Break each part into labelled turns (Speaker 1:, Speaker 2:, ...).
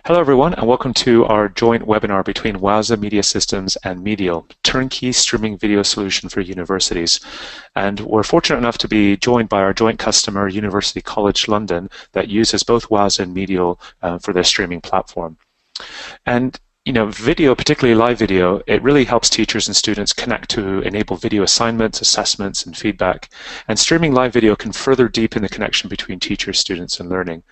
Speaker 1: Hello, everyone, and welcome to our joint webinar between Wowza Media Systems and MediaL, Turnkey Streaming Video Solution for Universities. And we're fortunate enough to be joined by our joint customer, University College London, that uses both Wowza and MediaL for their streaming platform. And video, particularly live video, it really helps teachers and students connect to enable video assignments, assessments, and feedback. And streaming live video can further deepen the connection between teachers, students, and learning.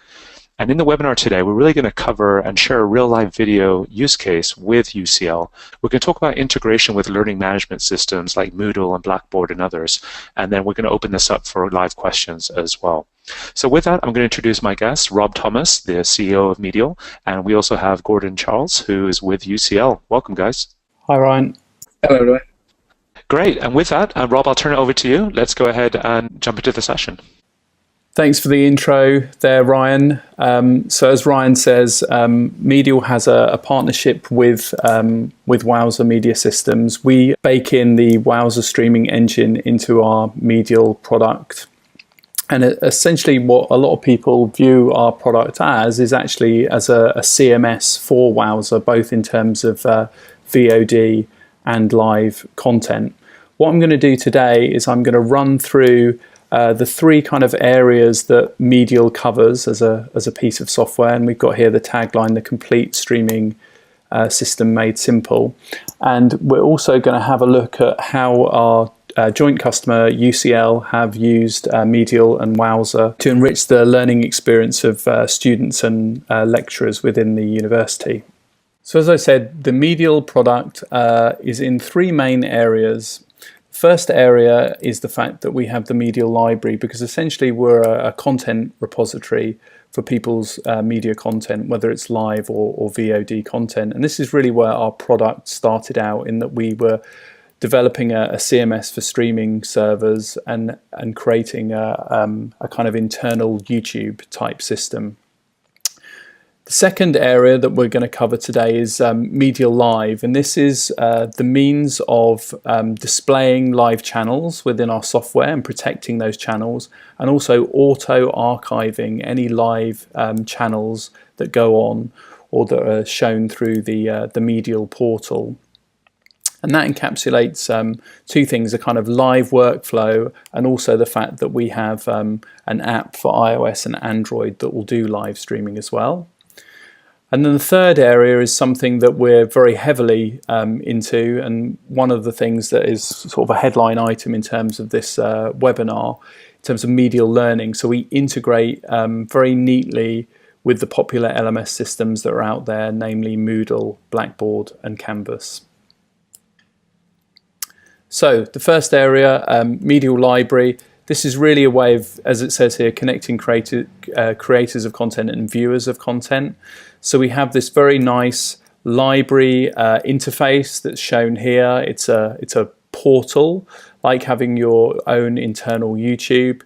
Speaker 1: And in the webinar today, we're really going to cover and share a real live video use case with UCL. We're going to talk about integration with learning management systems like Moodle and Blackboard and others. And then we're going to open this up for live questions as well. So with that, I'm going to introduce my guest, Rob Thomas, the CEO of MediaL. And we also have Gordon Charles, who is with UCL. Welcome, guys.
Speaker 2: Hi, Ryan.
Speaker 3: Hello, Ryan.
Speaker 1: Great. And with that, Rob, I'll turn it over to you. Let's go ahead and jump into the session.
Speaker 2: Thanks for the intro there, Ryan. So as Ryan says, MediaL has a partnership with Wowza Media Systems. We bake in the Wowza streaming engine into our MediaL product. And essentially what a lot of people view our product as is actually as a CMS for Wowza, both in terms of VOD and live content. What I'm going to do today is I'm going to run through the three kind of areas that MediaL covers as a piece of software, and we've got here the tagline, the complete streaming system made simple. And we're also going to have a look at how our joint customer UCL have used MediaL and Wowza to enrich the learning experience of students and lecturers within the university. So as I said, the MediaL product is in three main areas. First area is the fact that we have the MediaL library, because essentially we're a content repository for people's media content, whether it's live or VOD content. And this is really where our product started out, in that we were developing a CMS for streaming servers and creating a kind of internal YouTube type system. The second area that we're going to cover today is MediaL Live, and this is the means of displaying live channels within our software and protecting those channels, and also auto-archiving any live channels that go on or that are shown through the MediaL portal. And that encapsulates two things, a kind of live workflow and also the fact that we have an app for iOS and Android that will do live streaming as well. And then the third area is something that we're very heavily into, and one of the things that is sort of a headline item in terms of this webinar, in terms of medial learning. So we integrate very neatly with the popular LMS systems that are out there, namely Moodle, Blackboard, and Canvas. So the first area, MediaL Library. This is really a way of, as it says here, connecting creators of content and viewers of content. So we have this very nice library interface that's shown here. It's a portal, like having your own internal YouTube.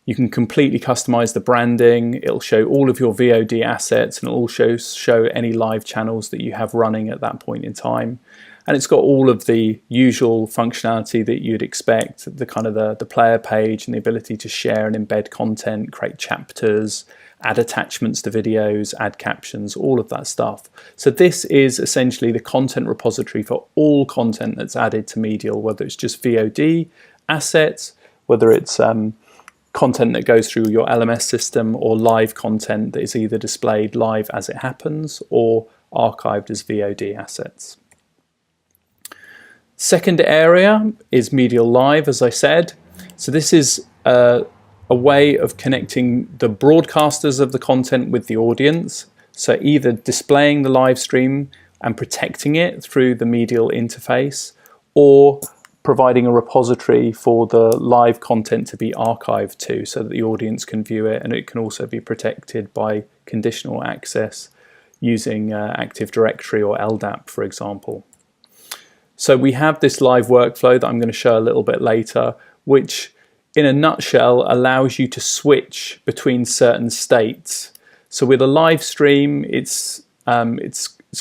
Speaker 2: You can completely customize the branding. It'll show all of your VOD assets, and it'll also show any live channels that you have running at that point in time. And it's got all of the usual functionality that you'd expect, the kind of the player page and the ability to share and embed content, create chapters, add attachments to videos, add captions, all of that stuff. So this is essentially the content repository for all content that's added to MediaL, whether it's just VOD assets, whether it's content that goes through your LMS system, or live content that is either displayed live as it happens or archived as VOD assets. Second area is MediaL Live, as I said. So this is a way of connecting the broadcasters of the content with the audience. So either displaying the live stream and protecting it through the MediaL interface, or providing a repository for the live content to be archived to, so that the audience can view it, and it can also be protected by conditional access using Active Directory or LDAP, for example. So we have this live workflow that I'm going to show a little bit later, which in a nutshell allows you to switch between certain states. So with a live stream, it's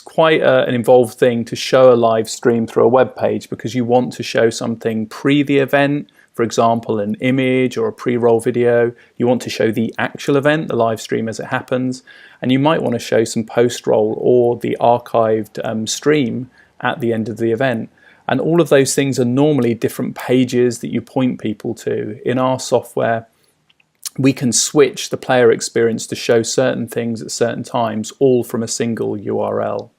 Speaker 2: quite an involved thing to show a live stream through a web page, because you want to show something pre the event for example, an image or a pre-roll video. You want to show the actual event, the live stream as it happens, and you might want to show some post-roll or the archived stream at the end of the event. And all of those things are normally different pages that you point people to. In our software, we can switch the player experience to show certain things at certain times, all from a single URL.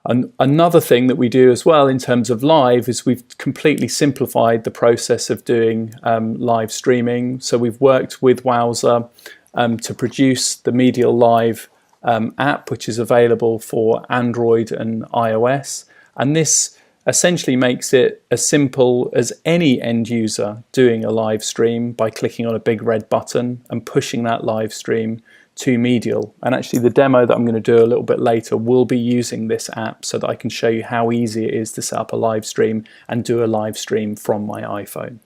Speaker 2: And another thing that we do as well in terms of live is we've completely simplified the process of doing live streaming. So we've worked with Wowza to produce the Medial Live app, which is available for Android and iOS. And this essentially makes it as simple as any end user doing a live stream by clicking on a big red button and pushing that live stream to Medial. And actually the demo that I'm going to do a little bit later will be using this app so that I can show you how easy it is to set up a live stream and do a live stream from my iPhone.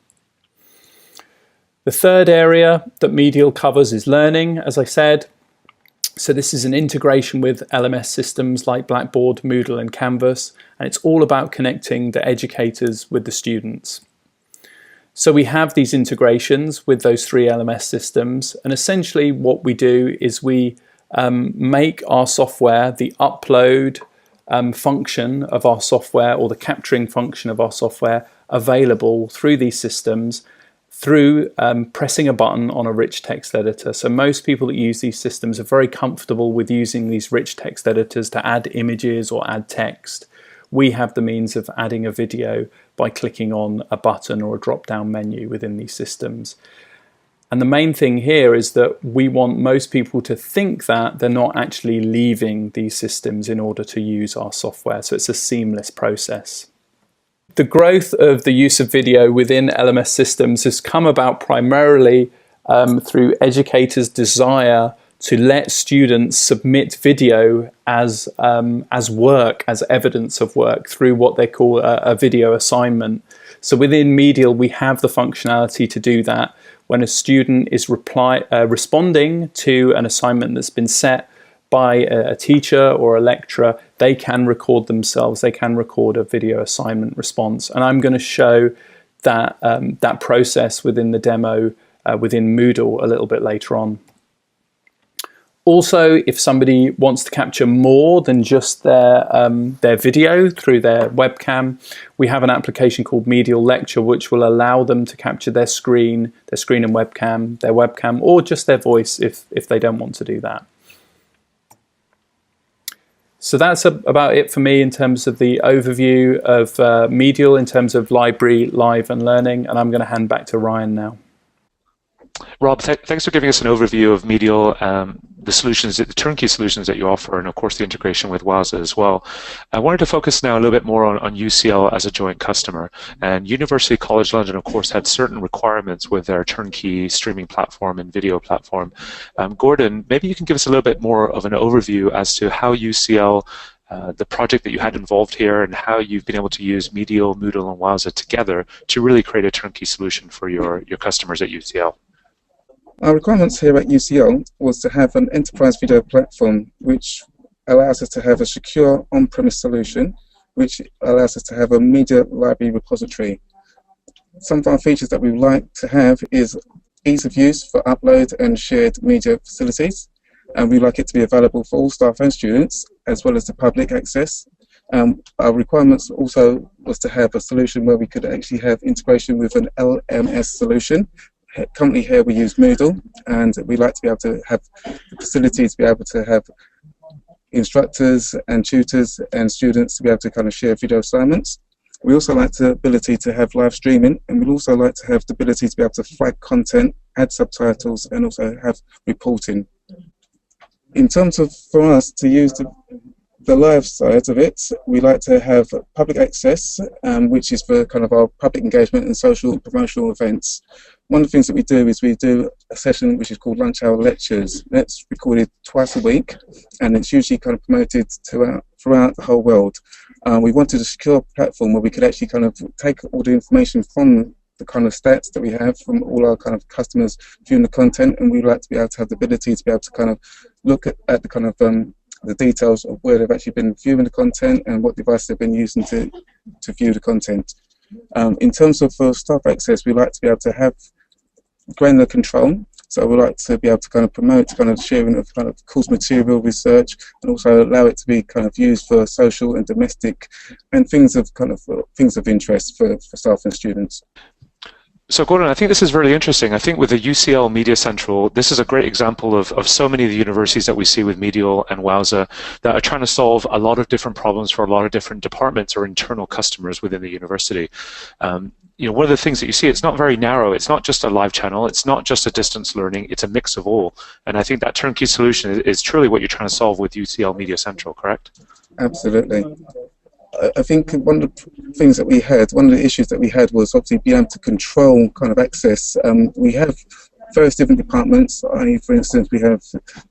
Speaker 2: The third area that Medial covers is learning, as I said. So this is an integration with LMS systems like Blackboard, Moodle and Canvas, and it's all about connecting the educators with the students. So we have these integrations with those three LMS systems, and essentially what we do is we make our software, the upload function of our software or the capturing function of our software, available through these systems through pressing a button on a rich text editor. So most people that use these systems are very comfortable with using these rich text editors to add images or add text. We have the means of adding a video by clicking on a button or a drop-down menu within these systems. And the main thing here is that we want most people to think that they're not actually leaving these systems in order to use our software. So it's a seamless process. The growth of the use of video within LMS systems has come about primarily through educators' desire to let students submit video as work, as evidence of work, through what they call a video assignment. So within Medial, we have the functionality to do that. When a student is responding to an assignment that's been set by a teacher or a lecturer, they can record themselves, they can record a video assignment response. And I'm going to show that, that process within the demo within Moodle a little bit later on. Also, if somebody wants to capture more than just their video through their webcam, we have an application called Medial Lecture, which will allow them to capture their screen and webcam, their webcam, or just their voice if they don't want to do that. So that's about it for me in terms of the overview of Medial in terms of library, live and learning, and I'm going to hand back to Ryan now.
Speaker 1: Rob, thanks for giving us an overview of Medial, the solutions, the turnkey solutions that you offer, and of course the integration with Wowza as well. I wanted to focus now a little bit more on UCL as a joint customer. And University College London, of course, had certain requirements with their turnkey streaming platform and video platform. Gordon, maybe you can give us a little bit more of an overview as to how UCL, the project that you had involved here, and how you've been able to use Medial, Moodle, and Wowza together to really create a turnkey solution for your customers at UCL.
Speaker 3: Our requirements here at UCL was to have an enterprise video platform which allows us to have a secure on-premise solution, which allows us to have a media library repository. Some of our features that we would like to have is ease of use for upload and shared media facilities, and we'd like it to be available for all staff and students, as well as the public access. Our requirements also was to have a solution where we could actually have integration with an LMS solution. Currently here we use Moodle, and we like to be able to have the facility to be able to have instructors and tutors and students to be able to kind of share video assignments. We also like the ability to have live streaming, and we'd also like to have the ability to be able to flag content, add subtitles, and also have reporting. In terms of for us to use the live side of it, we like to have public access, which is for kind of our public engagement and social promotional events. One of the things that we do is we do a session which is called Lunch Hour Lectures. That's recorded twice a week, and it's usually kind of promoted throughout the whole world. We wanted a secure platform where we could actually kind of take all the information from the kind of stats that we have from all our kind of customers viewing the content, and we'd like to be able to have the ability to be able to kind of look at the kind of the details of where they've actually been viewing the content and what devices they've been using to view the content. In terms of staff access, we like to be able to have granular control. So we like to be able to kind of promote kind of sharing of kind of course material research, and also allow it to be kind of used for social and domestic and things of interest for staff and students.
Speaker 1: So Gordon, I think this is really interesting. I think with the UCL Media Central, this is a great example of so many of the universities that we see with Medial and Wowza that are trying to solve a lot of different problems for a lot of different departments or internal customers within the university. You know, one of the things that you see, it's not very narrow. It's not just a live channel. It's not just a distance learning. It's a mix of all. And I think that turnkey solution is truly what you're trying to solve with UCL Media Central, correct?
Speaker 3: Absolutely. I think one of the things that we had, one of the issues that we had was obviously being able to control kind of access. We have various different departments. For instance, we have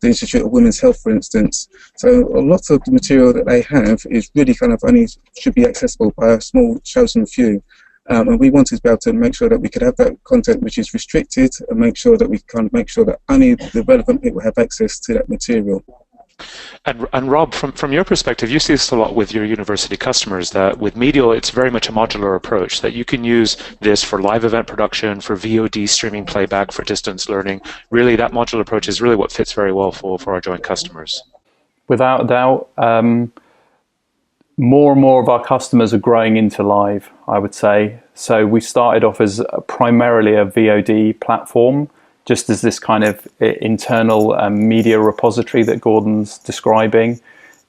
Speaker 3: the Institute of Women's Health, for instance. So a lot of the material that they have is really kind of only should be accessible by a small chosen few. And we wanted to be able to make sure that we could have that content which is restricted, and make sure that we kind of make sure that only the relevant people have access to that material.
Speaker 1: And Rob, from your perspective, you see this a lot with your university customers, that with Medial, it's very much a modular approach, that you can use this for live event production, for VOD streaming playback, for distance learning. Really, that modular approach is really what fits very well for our joint customers.
Speaker 2: Without a doubt, more and more of our customers are growing into live, I would say. So we started off as primarily a VOD platform, just as this kind of internal media repository that Gordon's describing.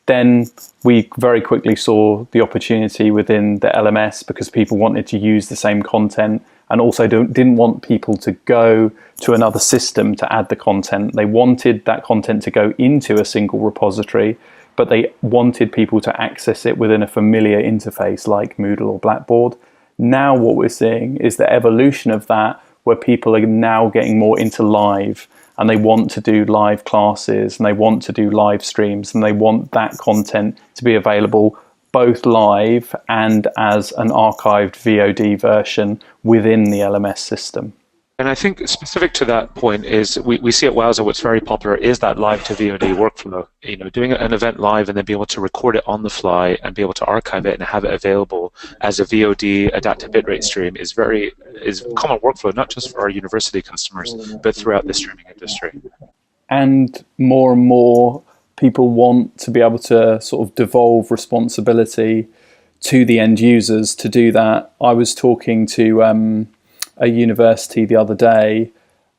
Speaker 2: Then we very quickly saw the opportunity within the LMS, because people wanted to use the same content and also didn't want people to go to another system to add the content. They wanted that content to go into a single repository, but they wanted people to access it within a familiar interface like Moodle or Blackboard. Now what we're seeing is the evolution of that, where people are now getting more into live, and they want to do live classes, and they want to do live streams, and they want that content to be available both live and as an archived VOD version within the LMS system.
Speaker 1: And I think specific to that point is we see at Wowza what's very popular is that live to VOD workflow. You know, doing an event live and then be able to record it on the fly and be able to archive it and have it available as a VOD adaptive bitrate stream is common workflow, not just for our university customers, but throughout the streaming industry.
Speaker 2: And more people want to be able to sort of devolve responsibility to the end users to do that. I was talking to a university the other day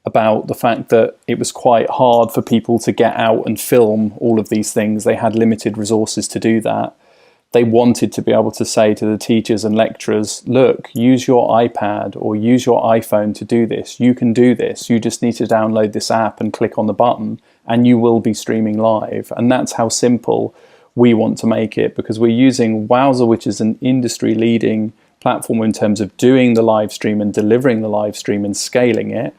Speaker 2: about the fact that it was quite hard for people to get out and film all of these things. They had limited resources to do that. They wanted to be able to say to the teachers and lecturers, look, use your iPad or use your iPhone to do this. You can do this. You just need to download this app and click on the button and you will be streaming live. And that's how simple we want to make it, because we're using Wowza, which is an industry leading platform in terms of doing the live stream and delivering the live stream and scaling it.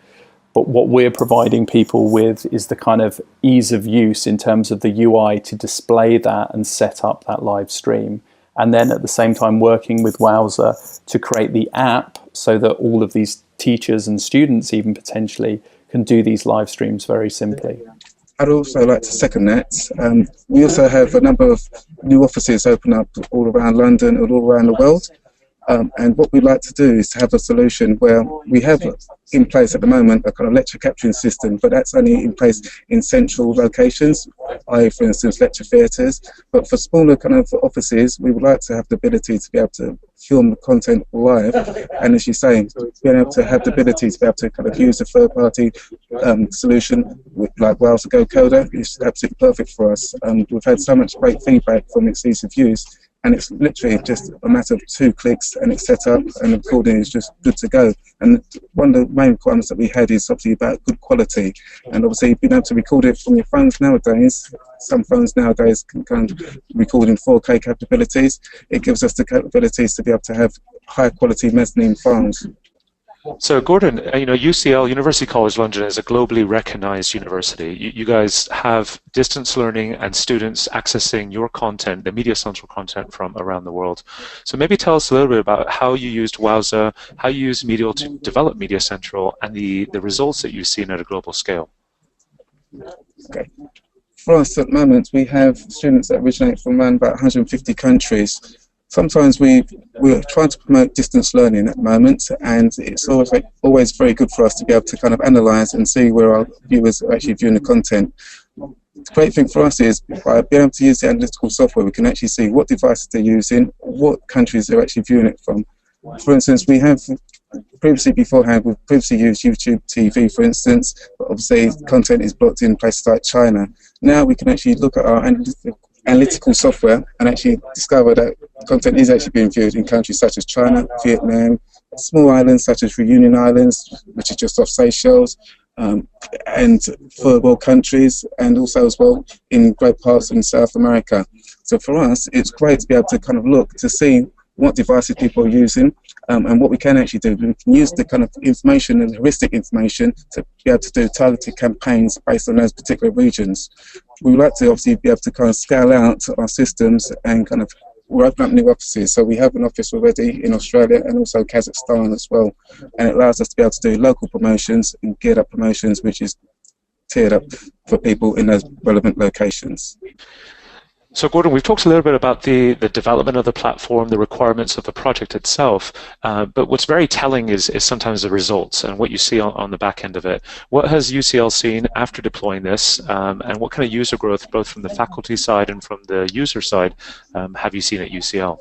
Speaker 2: But what we're providing people with is the kind of ease of use in terms of the UI to display that and set up that live stream. And then at the same time working with Wowza to create the app so that all of these teachers and students even potentially can do these live streams very simply.
Speaker 3: I'd also like to second that. We also have a number of new offices open up all around London and all around the world. And what we'd like to do is to have a solution where we have in place at the moment a kind of lecture capturing system, but that's only in place in central locations, i.e. for instance lecture theatres. But for smaller kind of offices, we would like to have the ability to be able to film the content live, and as you say, being able to have the ability to be able to kind of use a third-party solution like Wowza Go Coder is absolutely perfect for us. We've had so much great feedback from its ease of use. And it's literally just a matter of 2 clicks and it's set up and the recording is just good to go. And one of the main requirements that we had is obviously about good quality. And obviously being able to record it from your phones nowadays, some phones nowadays can kind of record in 4K capabilities. It gives us the capabilities to be able to have high quality mezzanine files.
Speaker 1: So Gordon, you know, UCL, University College London, is a globally recognized university. You guys have distance learning and students accessing your content, the Media Central content from around the world. So maybe tell us a little bit about how you used Wowza, how you used Medial to develop Media Central, and the results that you've seen at a global scale.
Speaker 3: Okay. For us at the moment, we have students that originate from around about 150 countries. sometimes we're trying to promote distance learning at the moment, and it's always very good for us to be able to kind of analyse and see where our viewers are actually viewing the content. The great thing for us is by being able to use the analytical software, we can actually see what devices they're using, what countries they're actually viewing it from. For instance, we have previously used YouTube TV, for instance, but obviously content is blocked in places like China. Now we can actually look at our analytical software and actually discover that content is actually being viewed in countries such as China, Vietnam, small islands such as Reunion Islands, which is just off Seychelles, and third world countries, and also as well in great parts in South America. So for us, it's great to be able to kind of look to see what devices people are using, and what we can actually do. We can use the kind of information and heuristic information to be able to do targeted campaigns based on those particular regions. We would like to obviously be able to kind of scale out our systems and kind of we're opening up new offices. So we have an office already in Australia and also Kazakhstan as well, and it allows us to be able to do local promotions and geared up promotions, which is tiered up for people in those relevant locations.
Speaker 1: So Gordon, we've talked a little bit about the development of the platform, the requirements of the project itself, but what's very telling is sometimes the results and what you see on the back end of it. What has UCL seen after deploying this, and what kind of user growth, both from the faculty side and from the user side, have you seen at UCL?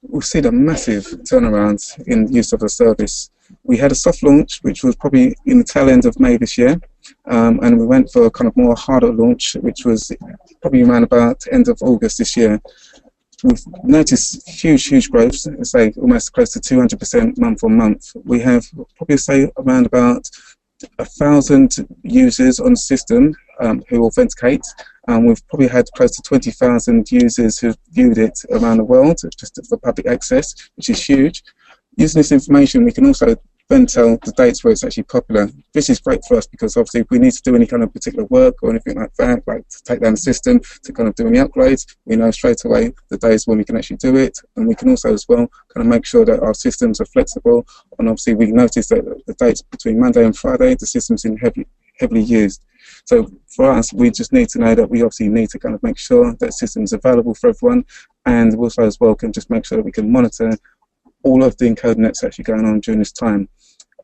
Speaker 3: We've seen a massive turnaround in use of the service. We had a soft launch, which was probably in the tail end of May this year, and we went for a kind of more harder launch, which was probably around about end of August this year. We've noticed huge growth, say almost close to 200% month on month. We have probably say around about 1,000 users on the system who authenticate. We've probably had close to 20,000 users who've viewed it around the world, just for public access, which is huge. Using this information, we can also then tell the dates where it's actually popular. This is great for us because obviously if we need to do any kind of particular work or anything like that, like to take down the system, to kind of do any upgrades, we know straight away the days when we can actually do it. And we can also as well kind of make sure that our systems are flexible. And obviously we notice that the dates between Monday and Friday, the system's in heavily used. So for us, we just need to know that we obviously need to kind of make sure that systems are available for everyone, and also as well can just make sure that we can monitor all of the encoding that's actually going on during this time.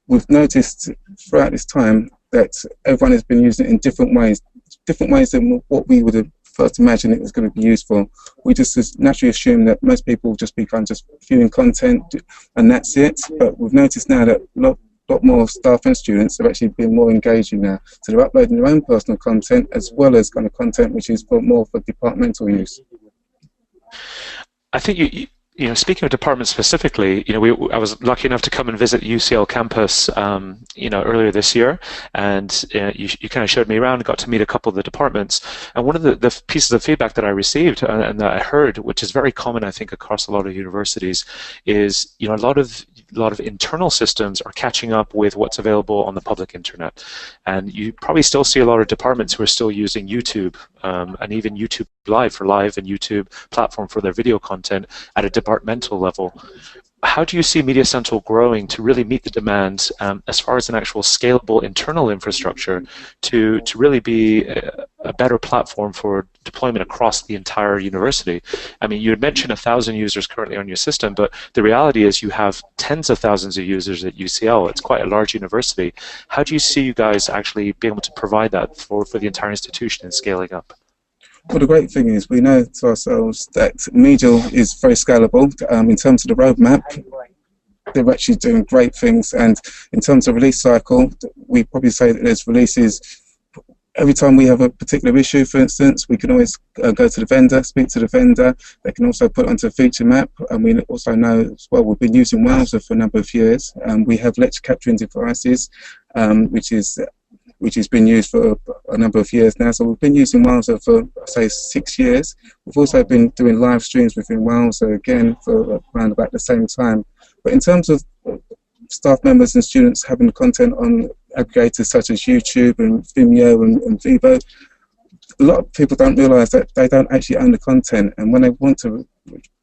Speaker 3: We've noticed throughout this time that everyone has been using it in different ways than what we would have first imagined it was going to be used for. We just naturally assume that most people just be kind of just viewing content and that's it, but we've noticed now that a lot more staff and students have actually been more engaging now. So they're uploading their own personal content as well as kind of content which is more for departmental use.
Speaker 1: I think you know, speaking of departments specifically, you know, I was lucky enough to come and visit UCL campus, you know, earlier this year, and you kind of showed me around and got to meet a couple of the departments. And one of the pieces of feedback that I received and that I heard, which is very common, I think, across a lot of universities, is a lot of internal systems are catching up with what's available on the public internet, and you probably still see a lot of departments who are still using YouTube and even YouTube Live for live and YouTube platform for their video content at a departmental level. How do you see Media Central growing to really meet the demands as far as an actual scalable internal infrastructure to really be a better platform for deployment across the entire university? I mean, you had mentioned 1,000 users currently on your system, but the reality is you have tens of thousands of users at UCL. It's quite a large university. How do you see you guys actually being able to provide that for the entire institution and scaling up?
Speaker 3: Well, the great thing is we know to ourselves that Medial is very scalable. In terms of the roadmap, they're actually doing great things, and in terms of release cycle, we probably say that there's releases every time we have a particular issue. For instance, we can always go to the vendor, speak to the vendor. They can also put it onto a feature map, and we also know as well we've been using Wowza for a number of years. We have lecture capturing devices, which has been used for a number of years now. So we've been using Wowza for, say, 6 years. We've also been doing live streams within Wowza again for around about the same time. But in terms of staff members and students having content on aggregators such as YouTube and Vimeo and Vivo, a lot of people don't realise that they don't actually own the content, and when they want to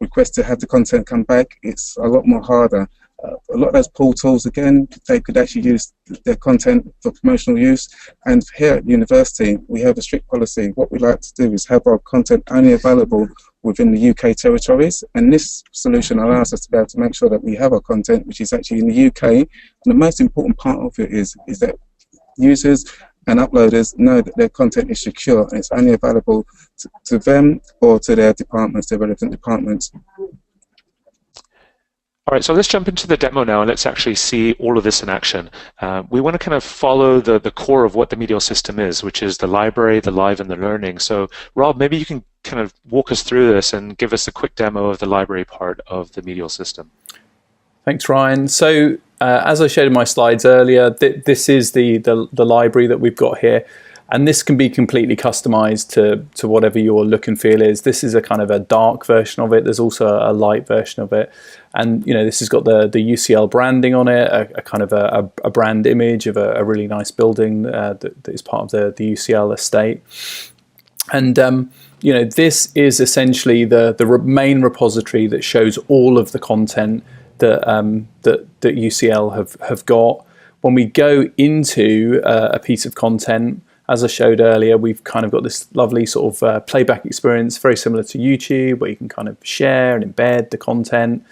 Speaker 3: request to have the content come back, it's a lot more harder. A lot of those portals, again, they could actually use their content for promotional use. And here at the university, we have a strict policy. What we like to do is have our content only available within the UK territories, and this solution allows us to be able to make sure that we have our content which is actually in the UK. And the most important part of it is that users and uploaders know that their content is secure and it's only available to them or to their departments, their relevant departments.
Speaker 1: All right, so let's jump into the demo now and let's actually see all of this in action. We want to kind of follow the core of what the Medial system is, which is the library, the live, and the learning. So Rob, maybe you can kind of walk us through this and give us a quick demo of the library part of the Medial system.
Speaker 2: Thanks, Ryan. So as I showed in my slides earlier, this is the library that we've got here. And this can be completely customized to whatever your look and feel is. This is a kind of a dark version of it. There's also a light version of it. And, you know, this has got the UCL branding on it, a kind of a brand image of a really nice building that is part of the UCL estate. And, you know, this is essentially the main repository that shows all of the content that UCL have got. When we go into a piece of content, as I showed earlier, we've kind of got this lovely sort of playback experience, very similar to YouTube, where you can kind of share and embed the content.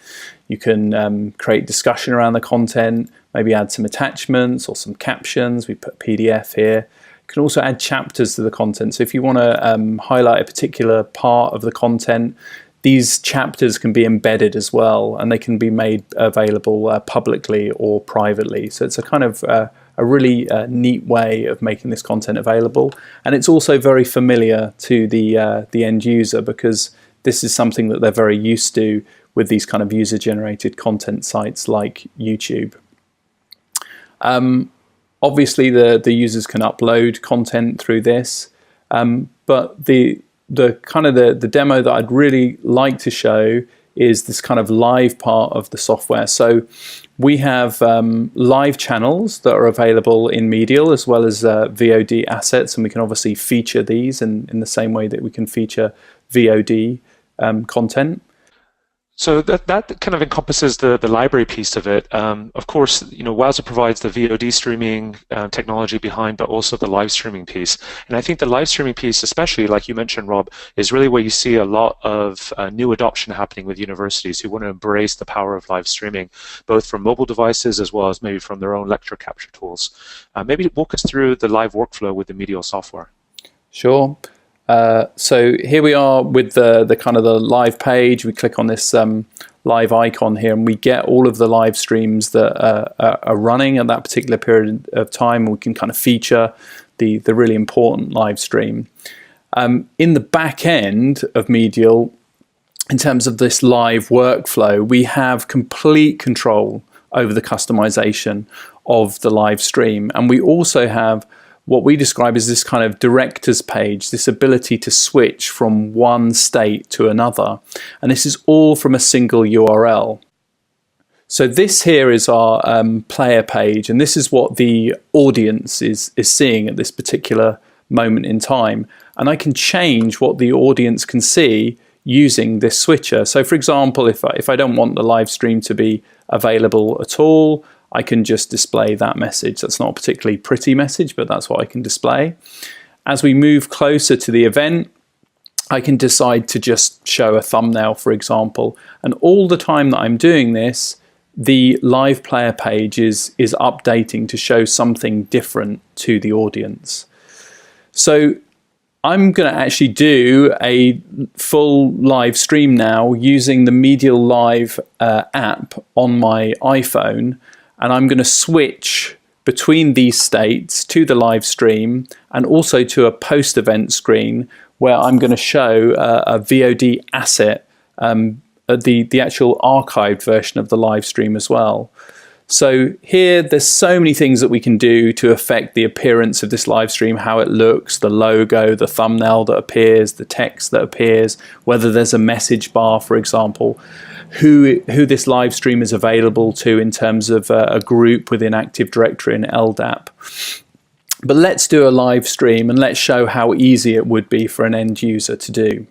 Speaker 2: You can create discussion around the content, maybe add some attachments or some captions. We put PDF here. You can also add chapters to the content. So if you want to highlight a particular part of the content, these chapters can be embedded as well, and they can be made available publicly or privately. So it's a kind of a really neat way of making this content available. And it's also very familiar to the end user, because this is something that they're very used to with these kind of user-generated content sites like YouTube. Obviously, the users can upload content through this, but the demo that I'd really like to show is this kind of live part of the software. So we have live channels that are available in Medial, as well as VOD assets, and we can obviously feature these in the same way that we can feature VOD content.
Speaker 1: So that kind of encompasses the library piece of it. Of course, you know, Wowza provides the VOD streaming technology behind, but also the live streaming piece. And I think the live streaming piece, especially like you mentioned, Rob, is really where you see a lot of new adoption happening with universities who want to embrace the power of live streaming, both from mobile devices as well as maybe from their own lecture capture tools. Maybe walk us through the live workflow with the Medial software.
Speaker 2: Sure. So here we are with the kind of the live page. We click on this live icon here, and we get all of the live streams that are running at that particular period of time. We can kind of feature the really important live stream. In the back end of Medial, in terms of this live workflow, we have complete control over the customization of the live stream, and we also have what we describe as this kind of director's page, this ability to switch from one state to another. And this is all from a single URL. So this here is our player page, and this is what the audience is seeing at this particular moment in time. And I can change what the audience can see using this switcher. So for example, if I don't want the live stream to be available at all, I can just display that message. That's not a particularly pretty message, but that's what I can display. As we move closer to the event, I can decide to just show a thumbnail, for example. And all the time that I'm doing this, the live player page is updating to show something different to the audience. So I'm going to actually do a full live stream now using the Medial Live app on my iPhone. And I'm going to switch between these states to the live stream and also to a post-event screen where I'm going to show a VOD asset, the actual archived version of the live stream as well. So here there's so many things that we can do to affect the appearance of this live stream, how it looks, the logo, the thumbnail that appears, the text that appears, whether there's a message bar, for example, who this live stream is available to in terms of a group within Active Directory and LDAP. But let's do a live stream and let's show how easy it would be for an end user to do.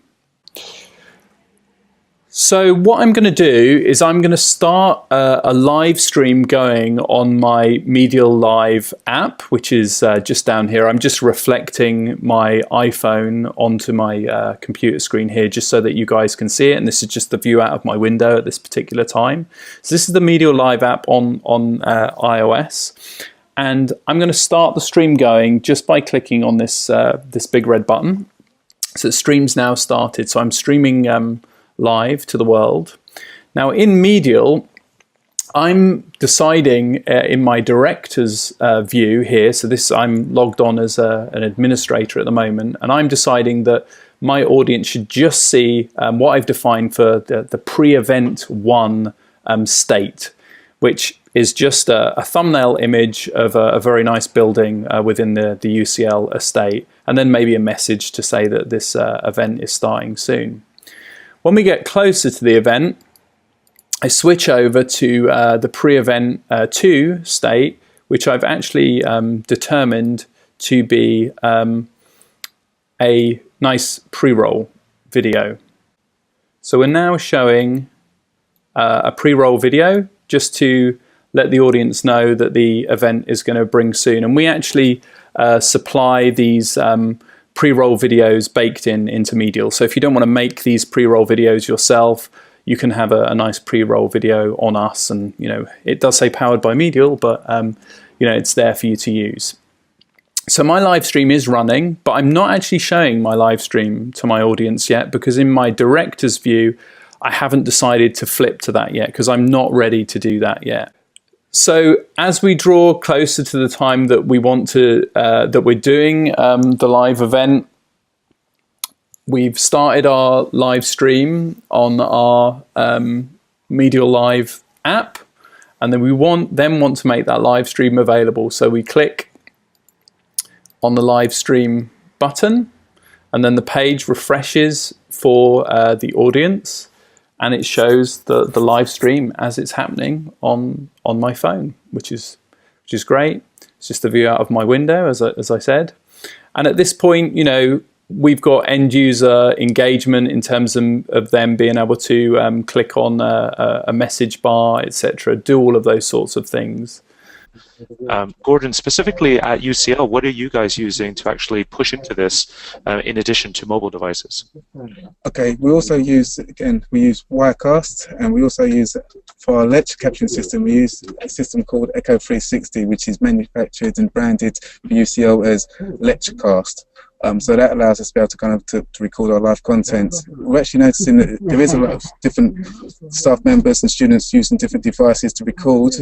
Speaker 2: So what I'm going to do is I'm going to start a live stream going on my Medial Live app, which is just down here. I'm just reflecting my iPhone onto my computer screen here just so that you guys can see it. And this is just the view out of my window at this particular time. So this is the Medial Live app on iOS. And I'm going to start the stream going just by clicking on this, this big red button. So the stream's now started. So I'm streaming live to the world. Now in Medial, I'm deciding in my director's view here, so this I'm logged on as an administrator at the moment, and I'm deciding that my audience should just see what I've defined for the pre-event one state, which is just a thumbnail image of a very nice building within the UCL estate, and then maybe a message to say that this event is starting soon. When we get closer to the event, I switch over to the pre-event 2 state, which I've actually determined to be a nice pre-roll video. So we're now showing a pre-roll video just to let the audience know that the event is going to bring soon. And we actually supply these pre-roll videos baked into Medial. So if you don't want to make these pre-roll videos yourself, you can have a nice pre-roll video on us. And you know, it does say powered by Medial, but you know, it's there for you to use. So my live stream is running, but I'm not actually showing my live stream to my audience yet, because in my director's view, I haven't decided to flip to that yet, because I'm not ready to do that yet. So as we draw closer to the time that we want to, that we're doing the live event, we've started our live stream on our Medial Live app, and then we want to make that live stream available. So we click on the live stream button, and then the page refreshes for the audience. And it shows the live stream as it's happening on my phone, which is great. It's just a view out of my window, as I said. And at this point, you know, we've got end user engagement in terms of them being able to click on a message bar, etc., do all of those sorts of things.
Speaker 1: Gordon, specifically at UCL, what are you guys using to actually push into this in addition to mobile devices?
Speaker 3: Okay, we also use, again, we use Wirecast, and we also use, for our lecture caption system, we use a system called Echo 360, which is manufactured and branded for UCL as Lecturecast. So that allows us to be able to kind of to record our live content. We're actually noticing that there is a lot of different staff members and students using different devices to record.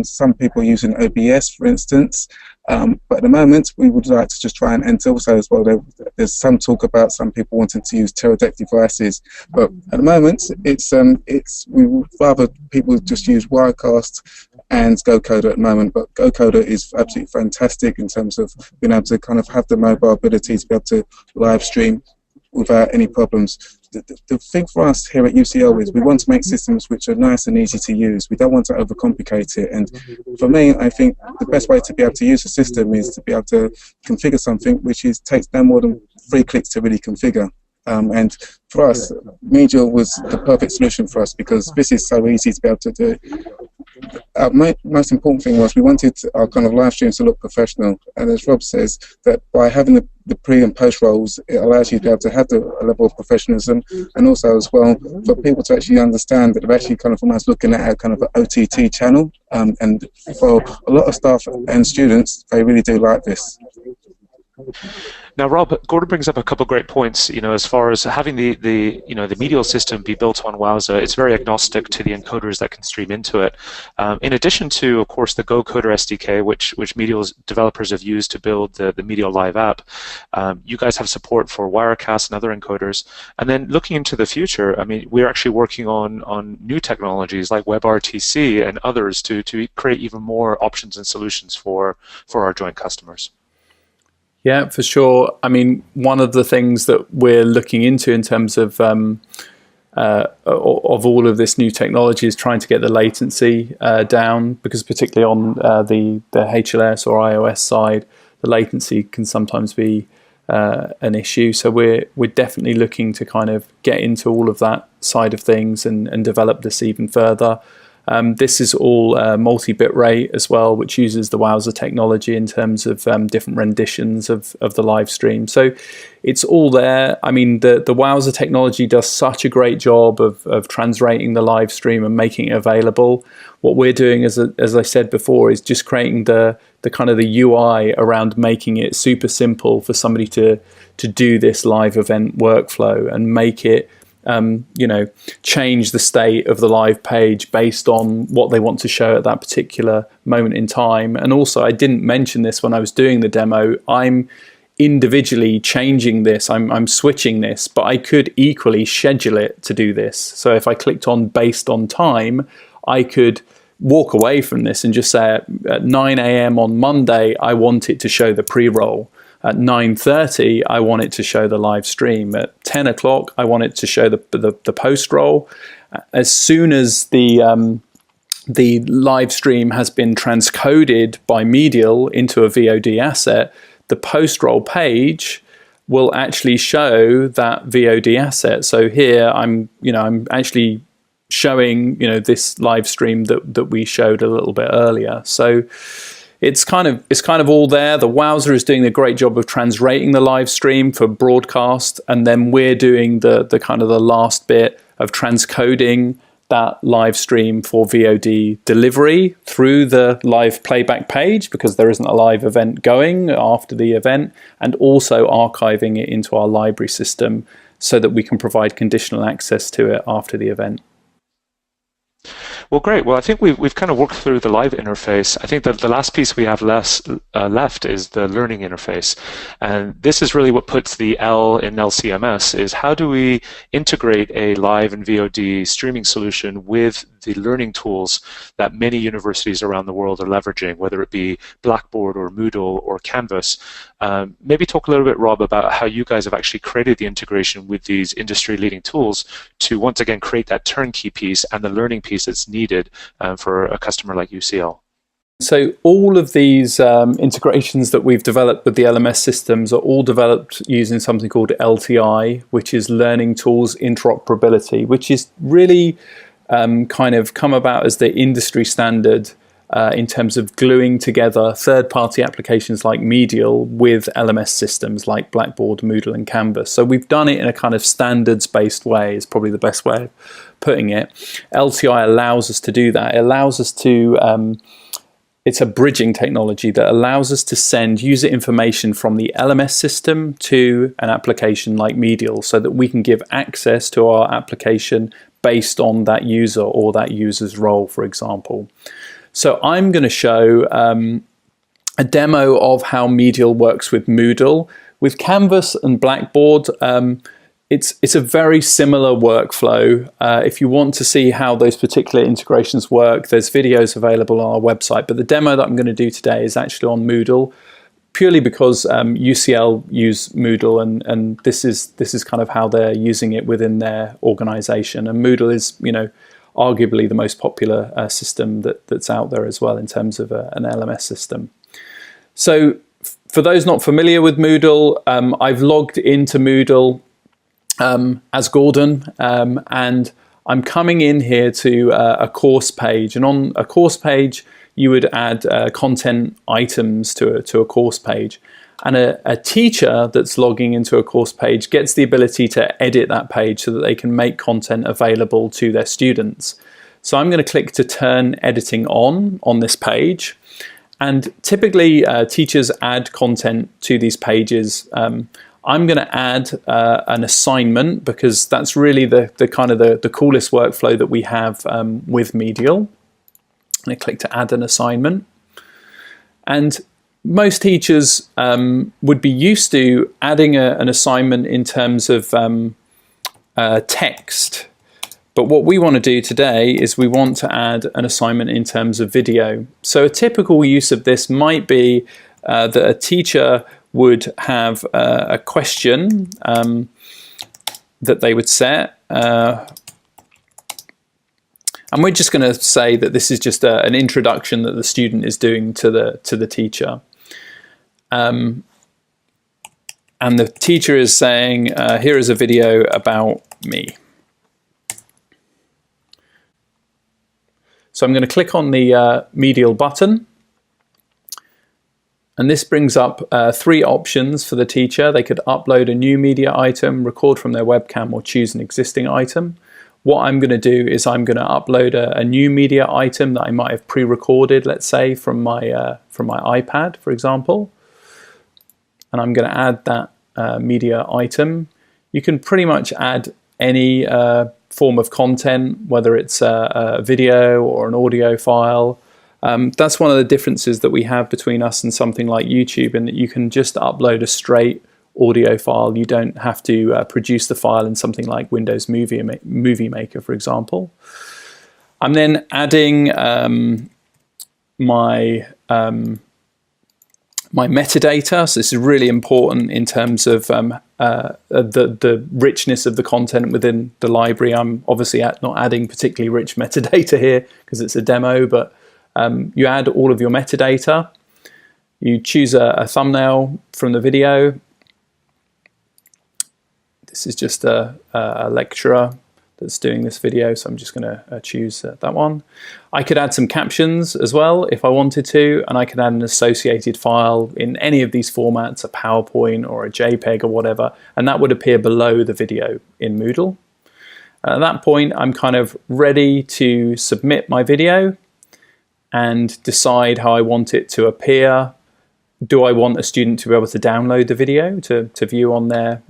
Speaker 3: Some people using OBS, for instance. But at the moment, we would like to just try and also as well, there's some talk about some people wanting to use Teradek devices. But at the moment, we would rather people just use Wirecast and GoCoder at the moment, but GoCoder is absolutely fantastic in terms of being able to kind of have the mobile ability to be able to live stream without any problems. The thing for us here at UCL is we want to make systems which are nice and easy to use. We don't want to overcomplicate it. And for me, I think the best way to be able to use a system is to be able to configure something which takes no more than 3 clicks to really configure. And for us, Medial was the perfect solution for us because this is so easy to be able to do. Our most important thing was we wanted our kind of live streams to look professional, and as Rob says, that by having the pre and post rolls, it allows you to be able to have a level of professionalism, and also as well for people to actually understand that they're actually kind of almost looking at a kind of an OTT channel, and for a lot of staff and students, they really do like this.
Speaker 1: Now, Rob, Gordon brings up a couple of great points. You know, as far as having the Medial system be built on Wowza, it's very agnostic to the encoders that can stream into it. In addition to, of course, the GoCoder SDK, which Medial's developers have used to build the Medial Live app, you guys have support for Wirecast and other encoders. And then looking into the future, I mean, we're actually working on new technologies like WebRTC and others to create even more options and solutions for our joint customers.
Speaker 2: Yeah, for sure. I mean, one of the things that we're looking into in terms of all of this new technology is trying to get the latency down, because particularly on the HLS or iOS side, the latency can sometimes be an issue. So we're definitely looking to kind of get into all of that side of things and develop this even further. This is all multi-bit rate as well, which uses the Wowza technology in terms of different renditions of the live stream. So it's all there. I mean, the Wowza technology does such a great job of translating the live stream and making it available. What we're doing, as I said before, is just creating the kind of the UI around making it super simple for somebody to do this live event workflow and make it change the state of the live page based on what they want to show at that particular moment in time. And also, I didn't mention this when I was doing the demo, I'm individually changing this, I'm switching this, but I could equally schedule it to do this. So if I clicked on based on time, I could walk away from this and just say at 9 a.m. on Monday, I want it to show the pre-roll. At 9:30, I want it to show the live stream. At 10 o'clock, I want it to show the post-roll. As soon as the live stream has been transcoded by Medial into a VOD asset, the post-roll page will actually show that VOD asset. So here, I'm actually showing this live stream that we showed a little bit earlier. So it's kind of all there. The Wowza is doing a great job of translating the live stream for broadcast, and then we're doing the kind of the last bit of transcoding that live stream for VOD delivery through the live playback page, because there isn't a live event going after the event, and also archiving it into our library system so that we can provide conditional access to it after the event.
Speaker 1: Well, great. Well, I think we've kind of worked through the live interface. I think that the last piece we have left is the learning interface. And this is really what puts the L in LCMS, is how do we integrate a live and VOD streaming solution with the learning tools that many universities around the world are leveraging, whether it be Blackboard or Moodle or Canvas. Maybe talk a little bit, Rob, about how you guys have actually created the integration with these industry-leading tools to once again create that turnkey piece and the learning piece that's needed for a customer like UCL.
Speaker 2: So all of these integrations that we've developed with the LMS systems are all developed using something called LTI, which is Learning Tools Interoperability, which is really kind of come about as the industry standard in terms of gluing together third-party applications like Medial with LMS systems like Blackboard, Moodle, and Canvas. So we've done it in a kind of standards-based way, is probably the best way of putting it. LTI allows us to do that. It allows us to, it's a bridging technology that allows us to send user information from the LMS system to an application like Medial so that we can give access to our application based on that user or that user's role, for example. So I'm going to show a demo of how Medial works with Moodle. With Canvas and Blackboard, it's a very similar workflow. If you want to see how those particular integrations work, there's videos available on our website. But the demo that I'm going to do today is actually on Moodle, purely because UCL use Moodle, and this is kind of how they're using it within their organization. And Moodle is, arguably the most popular system that's out there as well in terms of an LMS system. So for those not familiar with Moodle, I've logged into Moodle as Gordon, and I'm coming in here to a course page. And on a course page, you would add content items to a course page. And a teacher that's logging into a course page gets the ability to edit that page so that they can make content available to their students. So I'm going to click to turn editing on this page. And typically teachers add content to these pages. I'm going to add an assignment because that's really the kind of the coolest workflow that we have with Medial. And I click to add an assignment. And most teachers would be used to adding an assignment in terms of text. But what we want to do today is we want to add an assignment in terms of video. So a typical use of this might be that a teacher would have a question that they would set. And we're just going to say that this is just an introduction that the student is doing to the teacher. And the teacher is saying, here is a video about me. So I'm going to click on the Medial button. And this brings up 3 options for the teacher. They could upload a new media item, record from their webcam, or choose an existing item. What I'm going to do is I'm going to upload a new media item that I might have pre-recorded, let's say, from my iPad, for example. And I'm going to add that media item. You can pretty much add any form of content, whether it's a video or an audio file. That's one of the differences that we have between us and something like YouTube, in that you can just upload a straight audio file. You don't have to produce the file in something like Windows Movie Maker, for example. I'm then adding my metadata. So this is really important in terms of the richness of the content within the library. I'm obviously not adding particularly rich metadata here because it's a demo, but you add all of your metadata. You choose a thumbnail from the video. This is just a lecturer that's doing this video, so I'm just going to choose that one. I could add some captions as well if I wanted to, and I could add an associated file in any of these formats, a PowerPoint or a JPEG or whatever, and that would appear below the video in Moodle. At that point, I'm kind of ready to submit my video and decide how I want it to appear. Do I want a student to be able to download the video to view on their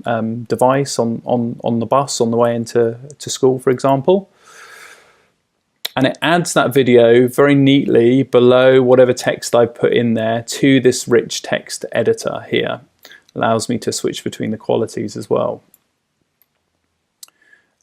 Speaker 2: device on the bus on the way into school, for example? And it adds that video very neatly below whatever text I've put in there to this rich text editor here. Allows me to switch between the qualities as well.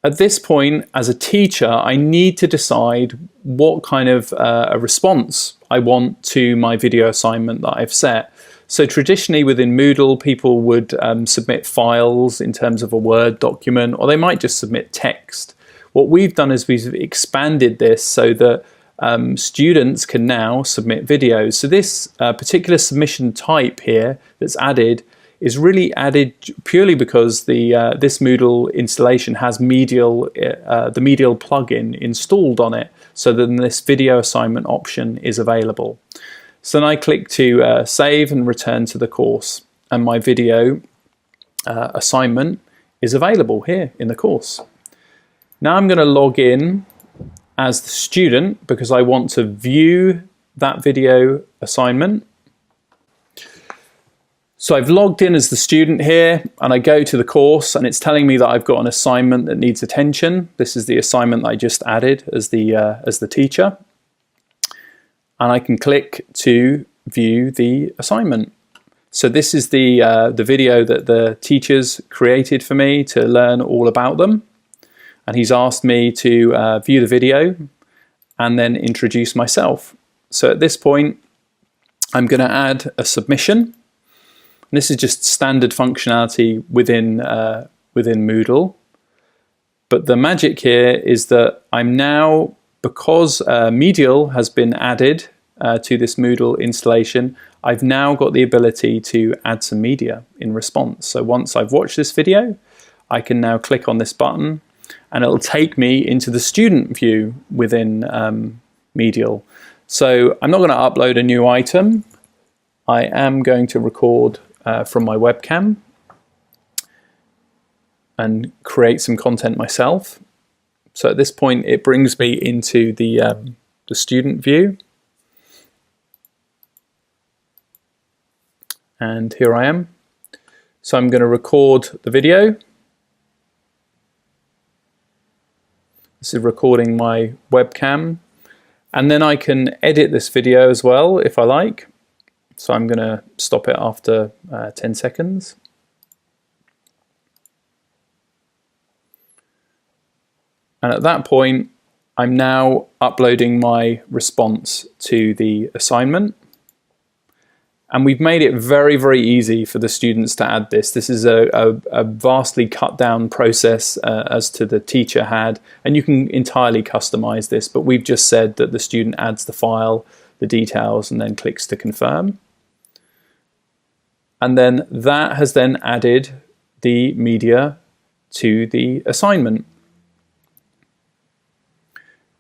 Speaker 2: At this point, as a teacher, I need to decide what kind of a response I want to my video assignment that I've set. So traditionally within Moodle, people would submit files in terms of a Word document, or they might just submit text. What we've done is we've expanded this so that students can now submit videos. So this particular submission type here that's added is really added purely because this Moodle installation has the Medial plugin installed on it, so then this video assignment option is available. So then I click to save and return to the course, and my video assignment is available here in the course. Now I'm going to log in as the student because I want to view that video assignment. So I've logged in as the student here, and I go to the course, and it's telling me that I've got an assignment that needs attention. This is the assignment that I just added as the teacher. And I can click to view the assignment. So this is the video that the teacher's created for me to learn all about them. And he's asked me to view the video and then introduce myself. So at this point, I'm going to add a submission. And this is just standard functionality within Moodle. But the magic here is that I'm now, because Medial has been added to this Moodle installation, I've now got the ability to add some media in response. So once I've watched this video, I can now click on this button and it'll take me into the student view within Medial. So I'm not going to upload a new item. I am going to record from my webcam and create some content myself. So at this point, it brings me into the student view. And here I am. So I'm going to record the video. This is recording my webcam. And then I can edit this video as well if I like. So I'm going to stop it after 10 seconds. And at that point, I'm now uploading my response to the assignment. And we've made it very, very easy for the students to add this. This is a vastly cut down process as to the teacher had, and you can entirely customize this, but we've just said that the student adds the file, the details, and then clicks to confirm. and then that has then added the media to the assignment.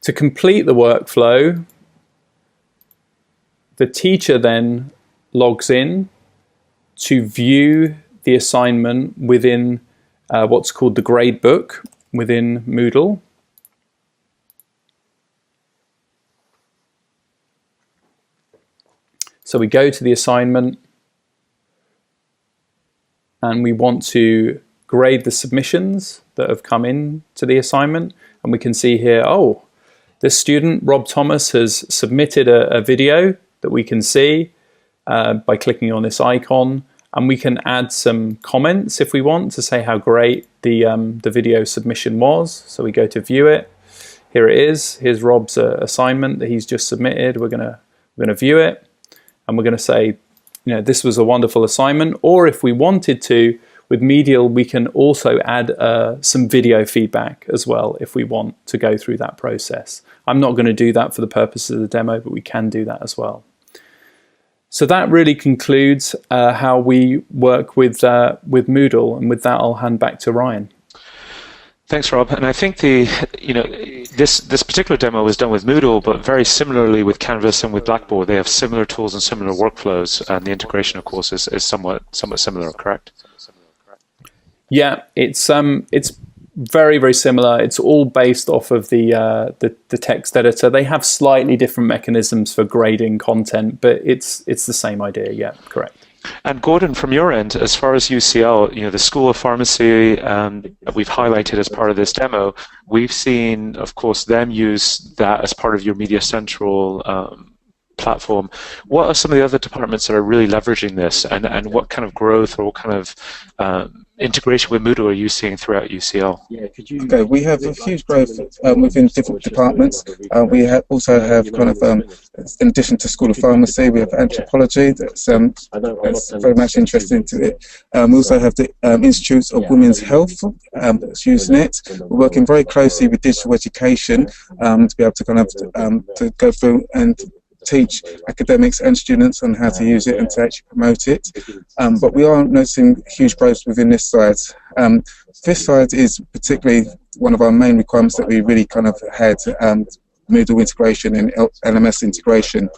Speaker 2: To complete the workflow, the teacher then logs in to view the assignment within what's called the gradebook within Moodle. So we go to the assignment and we want to grade the submissions that have come in to the assignment, and we can see here, oh, this student, Rob Thomas, has submitted a video that we can see by clicking on this icon, and we can add some comments if we want to say how great the video submission was. So we go to view it. Here it is. Here's Rob's assignment that he's just submitted. We're gonna view it, and we're gonna say, you know, this was a wonderful assignment. Or if we wanted to, with Medial, we can also add some video feedback as well if we want to go through that process. I'm not going to do that for the purpose of the demo, but we can do that as well. So that really concludes how we work with Moodle, and with that I'll hand back to Ryan.
Speaker 1: Thanks, Rob. And I think this particular demo was done with Moodle, but very similarly with Canvas and with Blackboard. They have similar tools and similar workflows, and the integration, of course, is somewhat similar, correct?
Speaker 2: Yeah, it's very, very similar. It's all based off of the text editor. They have slightly different mechanisms for grading content, but it's the same idea. Yeah, correct.
Speaker 1: And Gordon, from your end, as far as UCL, you know, the School of Pharmacy we've highlighted as part of this demo, we've seen, of course, them use that as part of your Media Central platform. What are some of the other departments that are really leveraging this, and what kind of growth or what kind of integration with Moodle are you seeing throughout UCL?
Speaker 3: Okay, we have a huge growth within different departments. We also have kind of, in addition to School of Pharmacy, we have anthropology that's very much interesting to it. We also have the Institutes of Women's Health that's using it. We're working very closely with digital education to be able to kind of to go through and teach academics and students on how to use it and to actually promote it. But we are noticing huge growth within this side. This side is particularly one of our main requirements that we really kind of had, Moodle integration and LMS integration.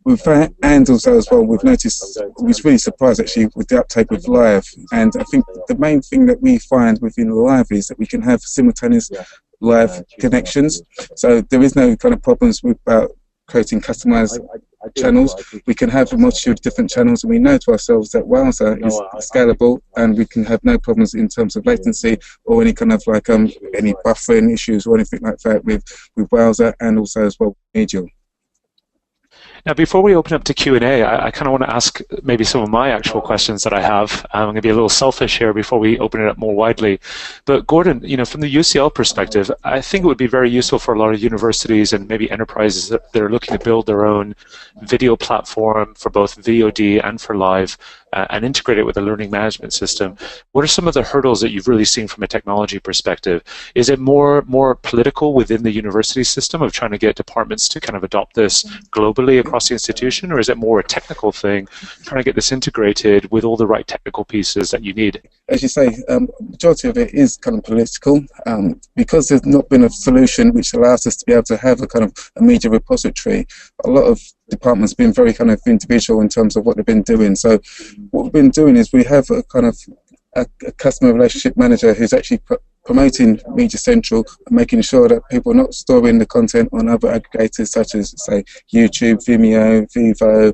Speaker 3: With that, and also as well, we've noticed, we was really surprised actually with the uptake with Live. And I think the main thing that we find within Live is that we can have simultaneous live connections. So there is no kind of problems with creating customized channels. We can have a multitude of different channels, and we know to ourselves that Wowza is scalable, and we can have no problems in terms of latency or any kind of like any buffering issues or anything like that with Wowza, and also as well Medial.
Speaker 1: Now, before we open up to Q&A, I kind of want to ask maybe some of my actual questions that I have. I'm going to be a little selfish here before we open it up more widely. But Gordon, you know, from the UCL perspective, I think it would be very useful for a lot of universities and maybe enterprises that are looking to build their own video platform for both VOD and for live, and integrate it with a learning management system. What are some of the hurdles that you've really seen from a technology perspective? Is it more political within the university system of trying to get departments to kind of adopt this globally across the institution, or is it more a technical thing, trying to get this integrated with all the right technical pieces that you need?
Speaker 3: As you say, majority of it is kind of political, because there's not been a solution which allows us to be able to have a kind of a media repository. A lot of departments have been very kind of individual in terms of what they've been doing. So what we've been doing is we have a kind of a customer relationship manager who's actually promoting Media Central and making sure that people are not storing the content on other aggregators such as, say, YouTube, Vimeo, Vivo,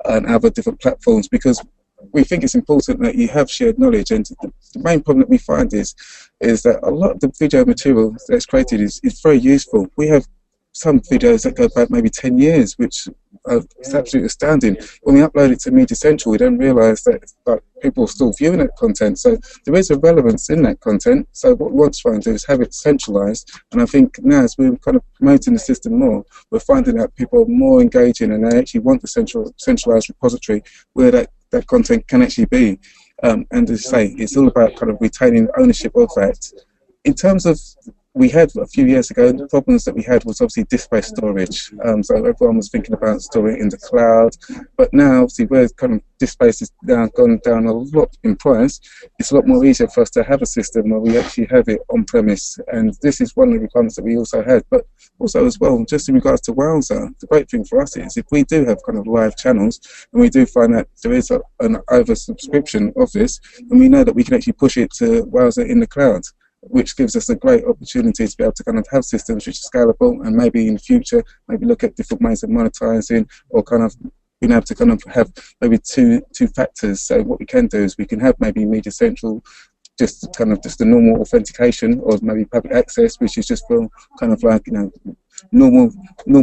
Speaker 3: and other different platforms, because we think it's important that you have shared knowledge. And the main problem that we find is that a lot of the video material that's created is very useful. We have some videos that go back maybe 10 years, which is absolutely astounding. When we upload it to Media Central, we don't realise that people are still viewing that content. So there is a relevance in that content. So what we want to try and do is have it centralised. And I think now, as we're kind of promoting the system more, we're finding that people are more engaging, and they actually want the centralised repository where that content can actually be. And as I say, it's all about kind of retaining ownership of that. In terms of we had a few years ago, the problems that we had was obviously disk-based storage. So everyone was thinking about storing it in the cloud, but now obviously where kind of disk-based is now gone down a lot in price, it's a lot more easier for us to have a system where we actually have it on premise. And this is one of the requirements that we also had, but also as well, just in regards to Wowza, the great thing for us is if we do have kind of live channels and we do find that there is an oversubscription of this, and we know that we can actually push it to Wowza in the cloud, which gives us a great opportunity to be able to kind of have systems which are scalable, and maybe in the future, maybe look at different ways of monetizing, or kind of being able to kind of have maybe two factors. So what we can do is we can have maybe Media Central, just kind of just the normal authentication, or maybe public access, which is just for kind of like, you know, normal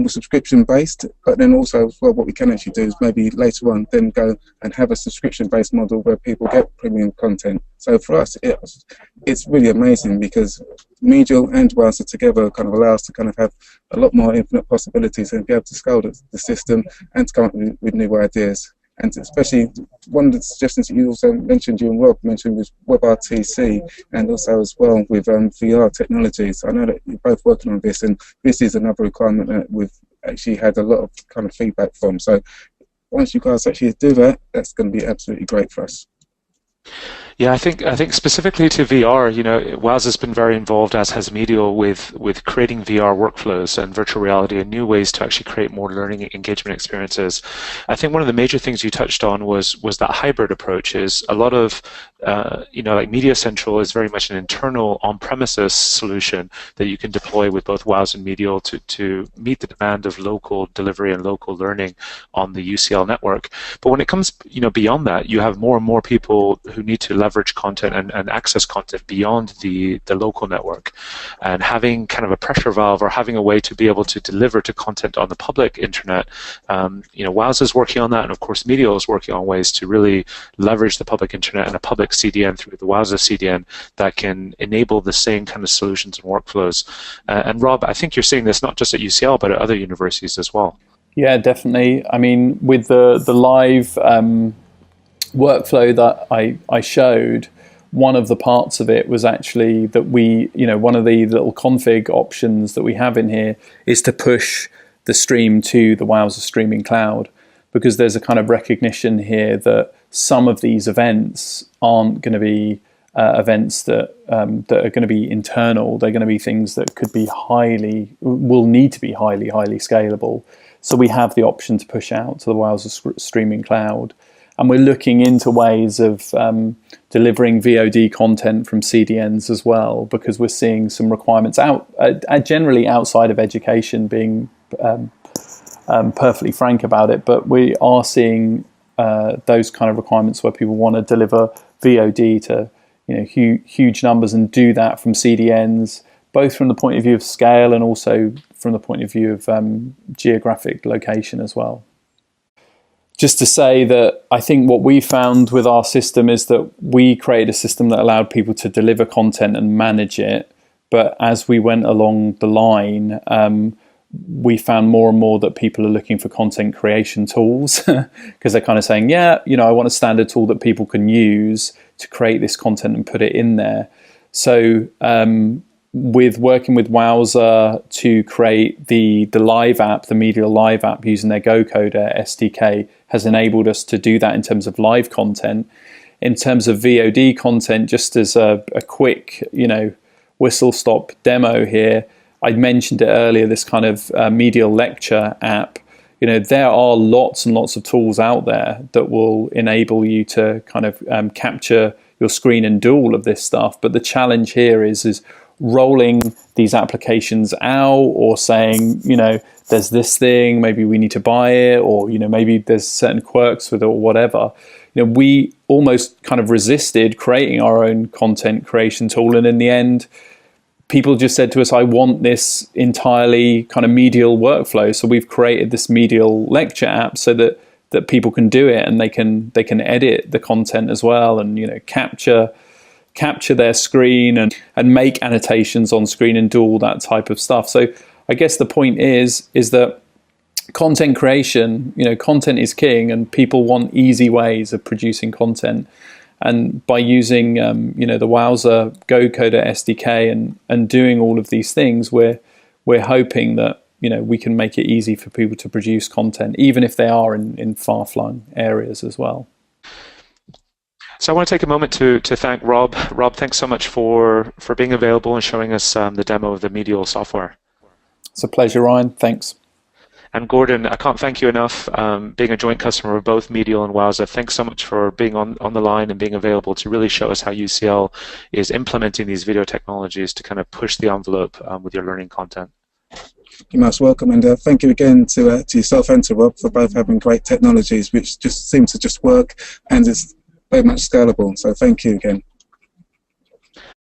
Speaker 3: subscription based. But then also as well, what we can actually do is maybe later on then go and have a subscription based model where people get premium content. So for us, it's really amazing, because Medial and Wowza together kind of allow us to kind of have a lot more infinite possibilities and be able to scale the system and to come up with new ideas. And especially one of the suggestions that you also mentioned, you and Rob mentioned, was WebRTC, and also as well with VR technologies. I know that you're both working on this, and this is another requirement that we've actually had a lot of kind of feedback from. So once you guys actually do that, that's going to be absolutely great for us.
Speaker 1: Yeah, I think specifically to VR, you know, Wowza's been very involved, as has Medial, with creating VR workflows and virtual reality and new ways to actually create more learning engagement experiences. I think one of the major things you touched on was that hybrid approach. Is a lot of you know, like Media Central is very much an internal on-premises solution that you can deploy with both Wowza and Medial to meet the demand of local delivery and local learning on the UCL network. But when it comes, you know, beyond that, you have more and more people who need to leverage content and access content beyond the local network, and having kind of a pressure valve, or having a way to be able to deliver to content on the public internet. You know, Wowza is working on that, and of course Medial is working on ways to really leverage the public internet and a public CDN through the Wowza CDN that can enable the same kind of solutions and workflows. And Rob, I think you're seeing this not just at UCL but at other universities as well.
Speaker 2: Yeah, definitely. I mean, with the live workflow that I showed, one of the parts of it was actually that we, you know, one of the little config options that we have in here is to push the stream to the Wowza streaming cloud, because there's a kind of recognition here that some of these events aren't going to be events that are going to be internal. They're going to be things that will need to be highly scalable. So we have the option to push out to the Wowza streaming cloud. And we're looking into ways of delivering VOD content from CDNs as well, because we're seeing some requirements generally outside of education, being perfectly frank about it. But we are seeing those kind of requirements where people want to deliver VOD to, you know, huge numbers, and do that from CDNs, both from the point of view of scale and also from the point of view of geographic location as well. Just to say that I think what we found with our system is that we created a system that allowed people to deliver content and manage it. But as we went along the line, we found more and more that people are looking for content creation tools, because they're kind of saying, yeah, you know, I want a standard tool that people can use to create this content and put it in there. So with working with Wowza to create the live app, the Medial live app, using their GoCoder SDK, has enabled us to do that in terms of live content. In terms of VOD content, just as a quick, you know, whistle-stop demo here, I mentioned it earlier, this kind of Medial Lecture app. You know, there are lots and lots of tools out there that will enable you to kind of capture your screen and do all of this stuff. But the challenge here is rolling these applications out, or saying, you know, there's this thing, maybe we need to buy it, or, you know, maybe there's certain quirks with it or whatever. You know, we almost kind of resisted creating our own content creation tool, and in the end, people just said to us, I want this entirely kind of Medial workflow. So we've created this Medial Lecture app so that people can do it, and they can edit the content as well, and, you know, capture their screen and make annotations on screen and do all that type of stuff. So I guess the point is that content creation, you know, content is king, and people want easy ways of producing content. And by using the Wowza Go Coder SDK and doing all of these things, we're hoping that we can make it easy for people to produce content, even if they are in far-flung areas as well.
Speaker 1: So I want to take a moment to thank Rob. Rob, thanks so much for being available and showing us the demo of the Medial software.
Speaker 2: It's a pleasure, Ryan. Thanks.
Speaker 1: And Gordon, I can't thank you enough, being a joint customer of both Medial and Wowza. Thanks so much for being on the line and being available to really show us how UCL is implementing these video technologies to kind of push the envelope with your learning content.
Speaker 3: You're most welcome, and thank you again to yourself and to Rob for both having great technologies which just seem to just work and is very much scalable. So thank you again.